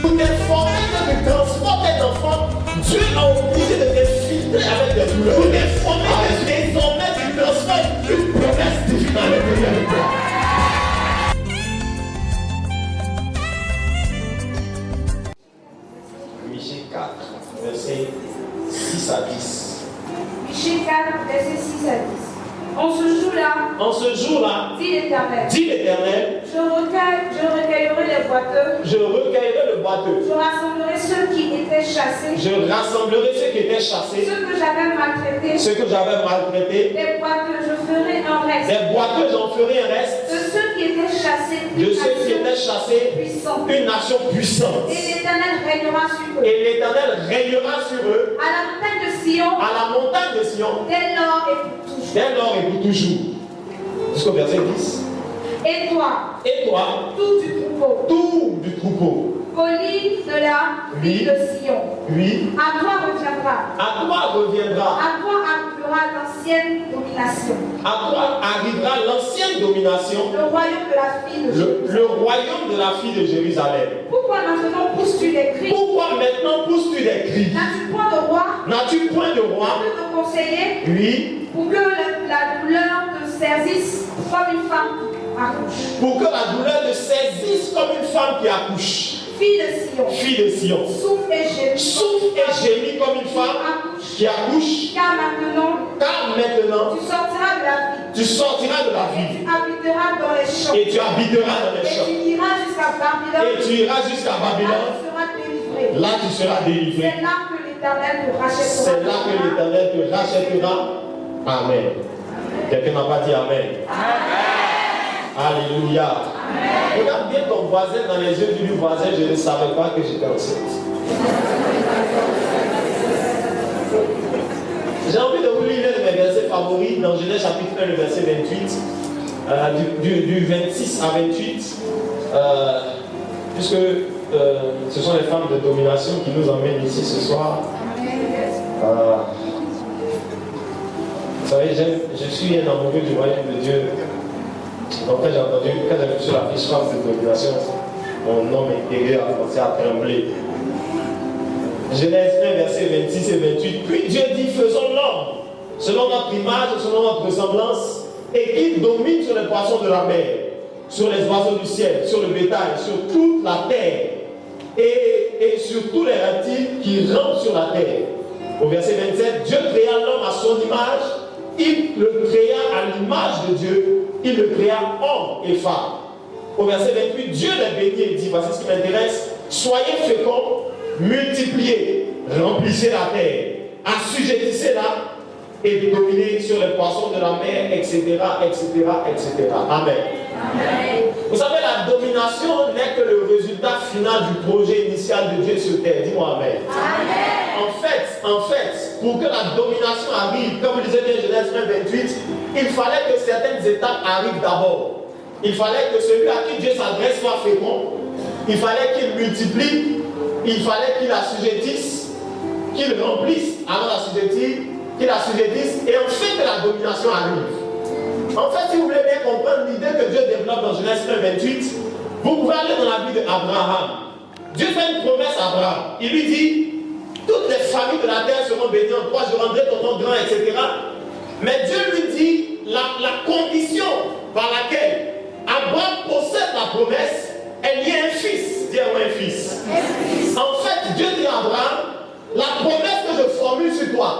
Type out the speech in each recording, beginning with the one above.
Pour t'informer que tu transportes tes enfants, Dieu a obligé de te filtrer avec des douleurs. Pour t'informer que désormais tu transportes une promesse divine à l'intérieur de toi. Michée 4, versets 6 à 10. Michée 4, versets 6 à 10. En ce jour-là, dit l'Éternel, je recueillerai les boiteux, je rassemblerai ceux qui étaient chassés, ceux que j'avais maltraités, les boiteux, j'en ferai un reste, de ceux qui étaient chassés, une nation puissante. Et l'Éternel régnera sur eux, à la montagne de Sion, dès lors et pour toujours. Jusqu'au verset 10. Et toi, tout du troupeau, colline de la ville de Sion, à toi reviendra, à toi arrivera l'ancienne domination, le royaume de la fille de Jérusalem. Pourquoi maintenant pousses-tu des cris? N'as-tu point de roi? De conseiller? Oui. Pour que la douleur te saisisse comme une femme qui accouche. Fille de Sion. Souffle et gémis comme une femme qui accouche. Car maintenant, tu sortiras de la ville. Et tu habiteras dans les champs. Et tu iras jusqu'à Babylone. Là, tu seras délivré. C'est là que l'Éternel te rachètera. Amen. Quelqu'un n'a pas dit Amen. Alléluia. Amen. Regarde bien ton voisin dans les yeux du voisin. Je ne savais pas que j'étais enceinte. J'ai envie de vous lire l'un de mes versets favoris dans Genèse chapitre 1, le verset 28, du 26 à 28, puisque ce sont les femmes de domination qui nous emmènent ici ce soir. Vous savez, je suis un amoureux du royaume de Dieu. Donc quand j'ai vu sur la fiche femme de domination, mon homme intérieur a commencé à trembler. Genèse 1, verset 26 et 28. Puis Dieu dit, faisons l'homme, selon notre image, selon notre ressemblance, et qu'il domine sur les poissons de la mer, sur les oiseaux du ciel, sur le bétail, sur toute la terre, et sur tous les reptiles qui rampent sur la terre. Au verset 27, Dieu créa l'homme à son image, il le créa à l'image de Dieu, il le créa homme et femme. Au verset 28, Dieu les bénit et dit, voici ce qui m'intéresse, soyez féconds, multipliez, remplissez la terre, assujettissez-la et dominez sur les poissons de la mer, etc., etc., etc. Amen. Amen. Vous savez, la domination n'est que le résultat final du projet initial de Dieu sur terre. Dis-moi Amen. Amen. En fait, pour que la domination arrive, comme disait bien Genèse 1, 28, il fallait que certaines étapes arrivent d'abord. Il fallait que celui à qui Dieu s'adresse soit fécond. Il fallait qu'il multiplie. Il fallait qu'il assujettisse, qu'il remplisse avant d'assujettir, qu'il assujettisse, et enfin que la domination arrive. En fait, si vous voulez bien comprendre l'idée que Dieu développe dans Genèse 1, 28, vous pouvez aller dans la vie d'Abraham. Dieu fait une promesse à Abraham. Il lui dit, toutes les familles de la terre seront bénies en toi, je rendrai ton nom grand, etc. Mais Dieu lui dit, la condition par laquelle Abraham possède la promesse, elle y a un fils. Dis-moi un fils. En fait, Dieu dit à Abraham, la promesse que je formule sur toi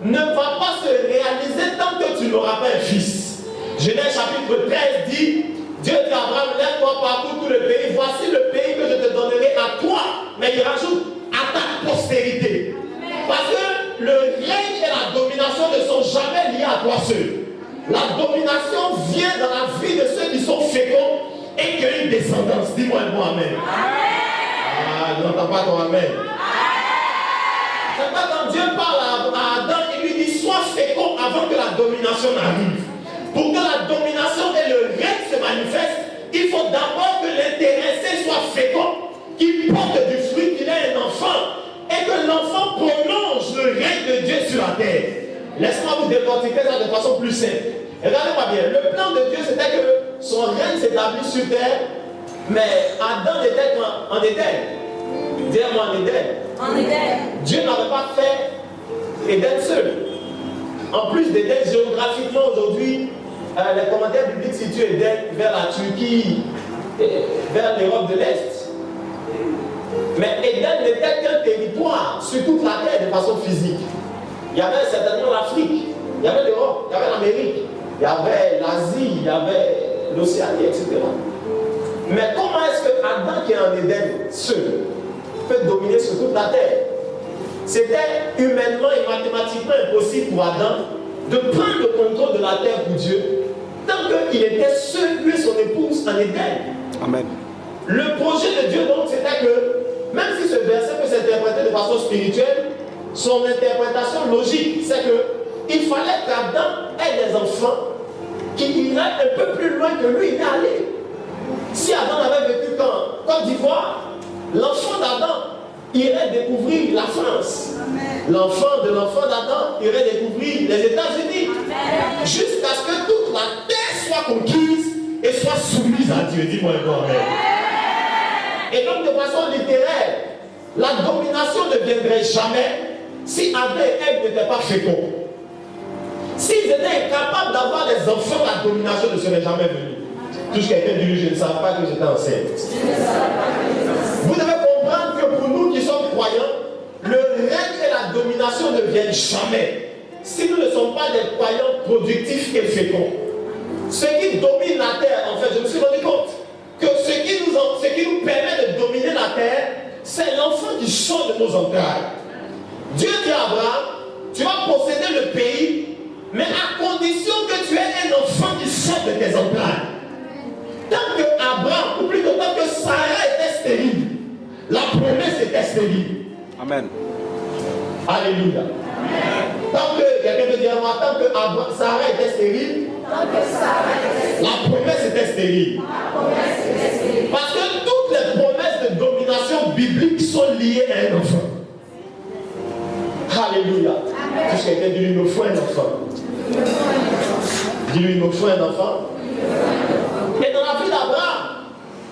ne va pas se réaliser tant que tu n'auras pas un fils. Genèse chapitre 13 dit, Dieu dit à Abraham, lève-toi parcours tout le pays, voici le pays que je te donnerai à toi. Mais il rajoute, à ta postérité. Parce que le règne et la domination ne sont jamais liés à toi seul. La domination vient dans la vie de ceux qui sont féconds et qui ont une descendance. Dis-moi un mot Amen. Ah, je n'entends pas ton Amen. C'est pas quand Dieu parle à Adam, il lui dit sois fécond avant que la domination n'arrive. Pour que la domination et le règne se manifestent, il faut d'abord que l'intéressé soit fécond, qu'il porte du fruit, qu'il ait un enfant, et que l'enfant prolonge le règne de Dieu sur la terre. Laisse-moi vous décortiquer ça de façon plus simple. Regardez-moi bien, le plan de Dieu c'était que son règne s'établisse sur terre, mais Adam était en Éden. Dis-moi en Éden. En Éden. Dieu n'avait pas fait Éden seul. En plus d'Éden, géographiquement aujourd'hui, les commentaires bibliques situent Éden vers la Turquie, vers l'Europe de l'Est. Mais Éden n'était qu'un territoire sur toute la terre de façon physique. Il y avait certainement l'Afrique, il y avait l'Europe, il y avait l'Amérique, il y avait l'Asie, il y avait l'Océanie, etc. Mais comment est-ce que Adam qui est en Éden seul peut dominer sur toute la terre? C'était humainement et mathématiquement impossible pour Adam de prendre le contrôle de la terre pour Dieu tant qu'il était seul, lui et son épouse, en Éden. Amen. Le projet de Dieu donc c'était que, même si ce verset peut s'interpréter de façon spirituelle, son interprétation logique, c'est qu'il fallait qu'Adam ait des enfants qui iraient un peu plus loin que lui il est allé. Si Adam avait vécu en Côte d'Ivoire, l'enfant d'Adam irait découvrir la France. L'enfant de l'enfant d'Adam irait découvrir les États-Unis. Jusqu'à ce que toute la terre soit conquise et soit soumise à Dieu. Dis-moi encore amen. Et donc de façon littéraire, la domination ne viendrait jamais si Adam et Ève n'étaient pas féconds. S'ils étaient incapables d'avoir des enfants, la domination ne serait jamais venue. Touche quelqu'un dit, je ne savais pas que j'étais enceinte. Vous devez comprendre que pour nous qui sommes croyants, le règne et la domination ne viennent jamais si nous ne sommes pas des croyants productifs et féconds. Ce qui domine la terre, en fait, je me suis rendu compte que ce qui nous permet de dominer la terre, c'est l'enfant qui sort de nos entrailles. Dieu dit à Abraham, tu vas posséder le pays, mais à condition que tu aies un enfant qui sort de tes entrailles. Tant que Abraham, ou plutôt tant que Sarah était stérile, la promesse était stérile. Amen. Alléluia. Tant que, quelqu'un peut dire à moi, tant que Sarah était stérile, la promesse était stérile. Parce que toutes les promesses de domination biblique sont liées à un enfant. Alléluia. Si quelqu'un dit, il me faut un enfant. Dis-lui, il me faut un enfant. Et dans la vie d'Abraham,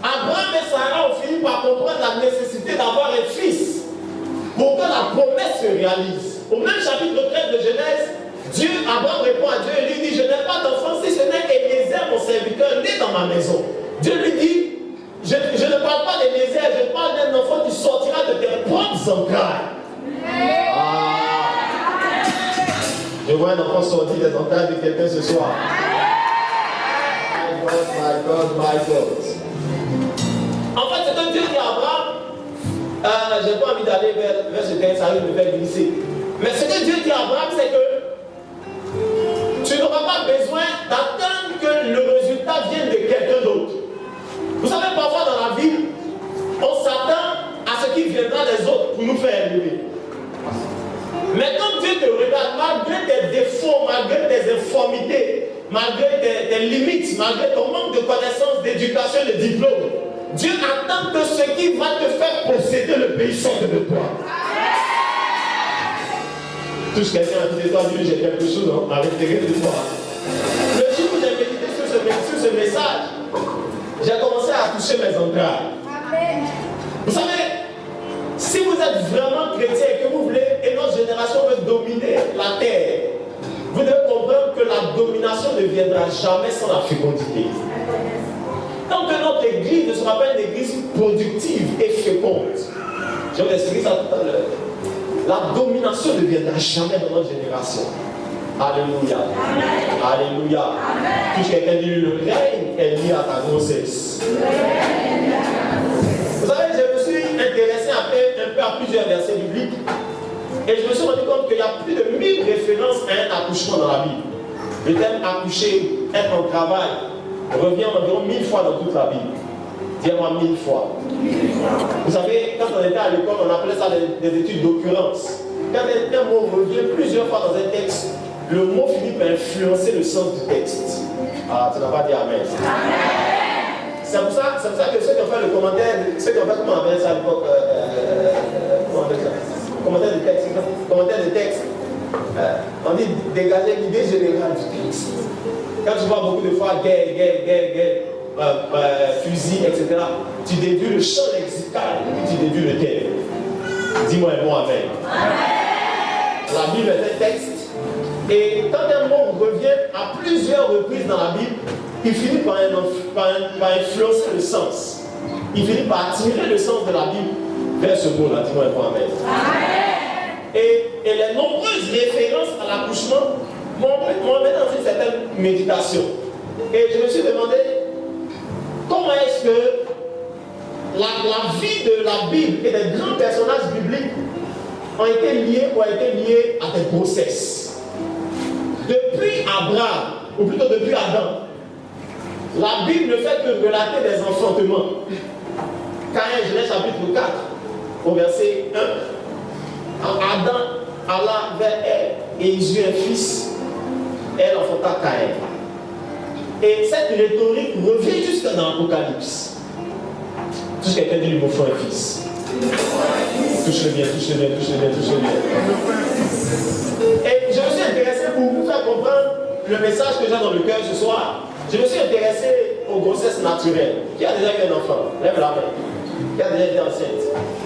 Abraham et Sarah ont fini par comprendre la nécessité d'avoir un fils pour que la promesse se réalise. Au même chapitre 13 de Genèse, Abraham répond à Dieu et lui dit, je n'ai pas d'enfant si ce n'est Eliezer, mon serviteur, né dans ma maison. Dieu lui dit, je ne parle pas d'Eliezer, je parle d'un enfant qui sortira de tes propres entrailles. Je vois un enfant sortir des entrailles de quelqu'un ce soir. My God, my God. En fait, c'est un Dieu qui est Abraham. Je n'ai pas envie d'aller vers ce texte, ça risque de faire glisser. Mais ce que Dieu dit à Abraham, c'est que tu n'auras pas besoin d'attendre que le résultat vienne de quelqu'un d'autre. Vous savez, parfois dans la vie, on s'attend à ce qui viendra des autres pour nous faire élever. Mais quand Dieu te regarde, malgré tes défauts, malgré tes informités, malgré tes limites, malgré ton manque de connaissances, d'éducation, de diplôme, Dieu attend que ce qui va te faire posséder le pays sorte de toi. Touche quelqu'un à côté de toi, dis j'ai quelque chose à l'intérieur de toi. Le jour où j'ai médité sur ce message, j'ai commencé à toucher mes entrailles. Vous savez, si vous êtes vraiment chrétien et que vous voulez, et notre génération veut dominer la terre, vous devez comprendre que la domination ne viendra jamais sans la fécondité. Tant que notre église ne sera pas une église productive et féconde, je vais vous expliquer ça tout à l'heure. La domination ne viendra jamais dans notre génération. Alléluia. Alléluia. Touche quelqu'un dit le règne est lié à ta grossesse. Vous savez, je me suis intéressé un peu à plusieurs versets bibliques et je me suis rendu compte qu'il y a plus de 1000 références à un accouchement dans la Bible. Le terme accoucher, être en travail, revient environ 1000 fois dans toute la Bible. Dis-moi 1000 fois. Vous savez, quand on était à l'école, on appelait ça des études d'occurrence. Quand un mot revient plusieurs fois dans un texte, le mot finit par influencer le sens du texte. Ah, tu n'as pas dit Amen. C'est pour ça que ceux qui ont fait le commentaire, comment on appelle ça à l'époque, comment on appelle ça? Commentaire de texte. On dit dégager l'idée générale du texte. Quand tu vois beaucoup de fois guerre, fusil, etc. Tu déduis le champ lexical et puis tu déduis le thème. Dis-moi un mot amen. La Bible est un texte. Et quand un mot revient à plusieurs reprises dans la Bible, il finit par influencer le sens. Il finit par attirer le sens de la Bible vers ce mot-là. Dis-moi un mot amen. Et les nombreuses références à l'accouchement m'ont amené dans une certaine méditation. Et je me suis demandé comment est-ce que la vie de la Bible et des grands personnages bibliques ont été liés à des grossesses. Depuis Abraham, ou plutôt depuis Adam, la Bible ne fait que relater des enfantements. Caïn, Genèse chapitre 4, au verset 1. Adam alla vers elle et ils eurent un fils. Elle enfanta Caïn. Et cette rhétorique revient jusqu'à dans l'Apocalypse. Tout ce quelqu'un dit, il me faut un fils. Touche-le bien, touche-le bien, touche-le bien, touche-le bien. Et je me suis intéressé pour vous faire comprendre le message que j'ai dans le cœur ce soir. Je me suis intéressé aux grossesses naturelles. Qui a déjà eu un enfant? Lève la main. Qui a déjà été enceinte?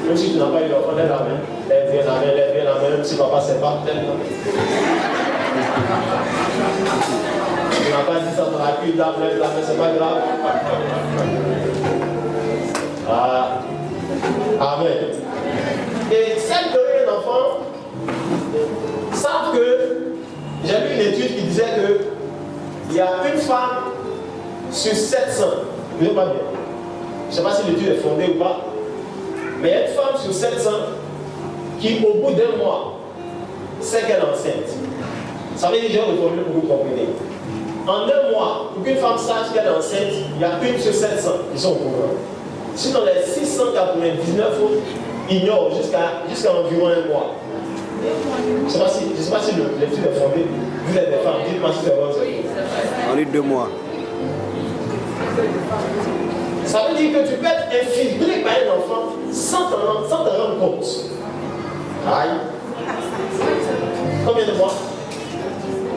Même si tu n'as pas eu d'enfant, lève la main. Lève bien la main, lève bien la main. Même si papa ne sait pas, lève la main. Tu n'as pas dit ça dans la cuisse, lève la main, c'est pas grave. Ah. Amen. Et celles qui ont eu un enfant savent que j'ai lu une étude qui disait que il y a une femme sur 700, je ne sais pas bien, je ne sais pas si l'étude est fondée ou pas, mais il y a une femme sur 700 qui, au bout d'un mois, sait qu'elle est enceinte. Ça veut dire que j'ai reformulé pour vous comprendre. En un mois, pour qu'une femme sache qu'elle est enceinte, il y a une sur 700 qui sont au courant. Sinon, les 699 autres ignorent jusqu'à environ un mois. Je ne sais pas si l'étude est fondée. Vous êtes des femmes, dites-moi si c'est vrai. On est 2 mois. Ça veut dire que tu peux être infiltré par un enfant sans te rendre compte. Aïe. Combien de mois?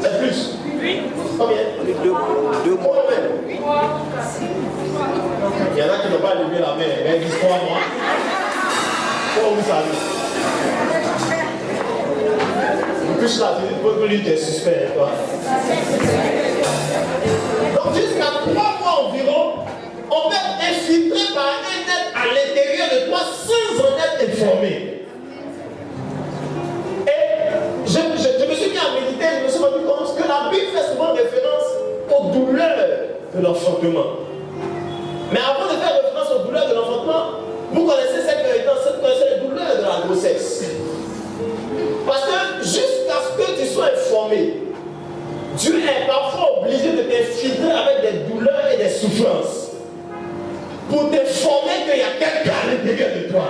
C'est plus. Combien? On est 2 mois. Il y en a qui n'ont pas levé la main, mais ils disent 3 mois. Comment vous savez? En plus, là, tu peux que lui t'es suspect, toi. Donc, jusqu'à 3 mois environ, on peut être infiltré par un être à l'intérieur de toi sans en être informé. Et je me suis mis à méditer, je me suis rendu compte que la Bible fait souvent référence aux douleurs de l'enfantement. Mais avant de faire référence aux douleurs de l'enfantement, vous connaissez celles qui étaient enceintes, vous connaissez les douleurs de la grossesse. Parce que jusqu'à ce que tu sois informé, Dieu est parfois obligé de t'infiltrer avec des douleurs et des souffrances pour t'informer qu'il y a quelqu'un à l'intérieur de toi.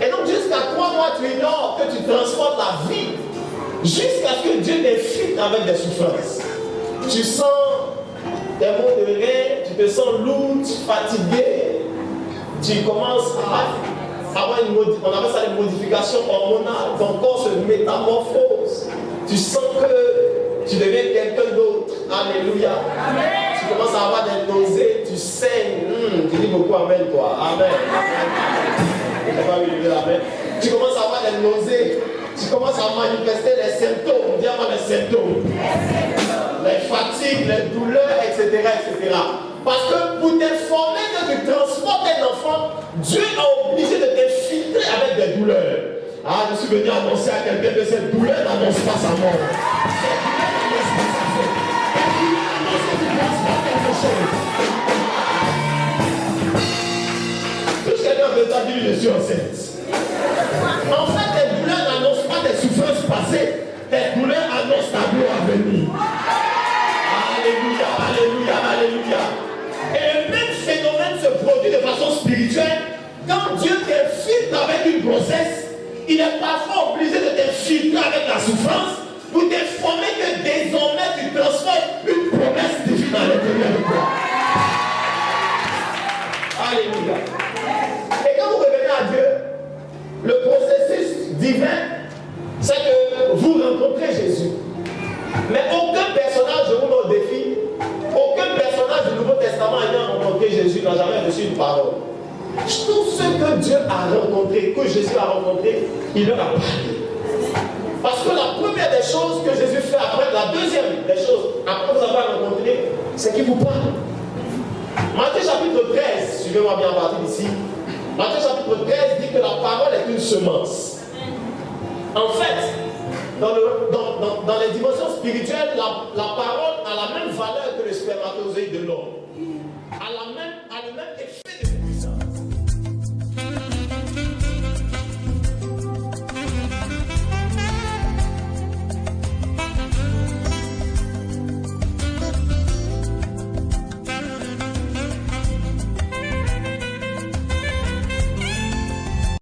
Et donc jusqu'à 3 mois, tu ignores que tu transportes la vie jusqu'à ce que Dieu t'infiltre avec des souffrances. Tu sens des maux de rein, tu te sens lourd, fatigué, tu commences à avoir on appelle ça des modifications hormonales, ton corps se métamorphose, tu sens que tu deviens quelqu'un d'autre. Alléluia. Amen. Tu commences à avoir des nausées, tu saignes, tu dis beaucoup amen toi. Amen. Tu commences à avoir des nausées, tu commences à manifester les symptômes, dis-moi les symptômes. Les fatigues, les douleurs, etc., etc. Parce que pour t'informer que tu transportes un enfant, Dieu est obligé de t'infiltrer avec des douleurs. Ah, je suis venu annoncer à quelqu'un que cette douleur n'annonce pas sa mort. Cette douleur n'annonce pas sa mort. Cette douleur annonce que tu transportes quelque chose. Tout quelqu'un de ta vie, je suis enceinte. En fait, tes douleurs n'annoncent pas tes souffrances passées. Tes douleurs annoncent ta gloire à venir. Alléluia, alléluia, alléluia. Et le même phénomène se produit de façon spirituelle. Quand Dieu t'infiltre avec une grossesse, il est parfois obligé de t'infiltrer avec la souffrance pour t'informer que désormais tu transformes une promesse divine à l'intérieur de toi. Alléluia. Dieu, le processus divin, c'est que vous pour rencontrer Jésus. Mais aucun personnage, je vous mets au défi, aucun personnage du Nouveau Testament ayant rencontré Jésus n'a jamais reçu une parole. Tout ce que Dieu a rencontré, que Jésus a rencontré, il leur a parlé. Parce que la première des choses que Jésus fait après, la deuxième des choses, après vous avoir rencontré, c'est qu'il vous parle. Matthieu chapitre 13, suivez-moi bien à partir d'ici. Matthieu chapitre 13 dit que la parole est une semence. En fait, dans les dimensions spirituelles, la parole a la même valeur que le spermatozoïde de l'homme. A le même effet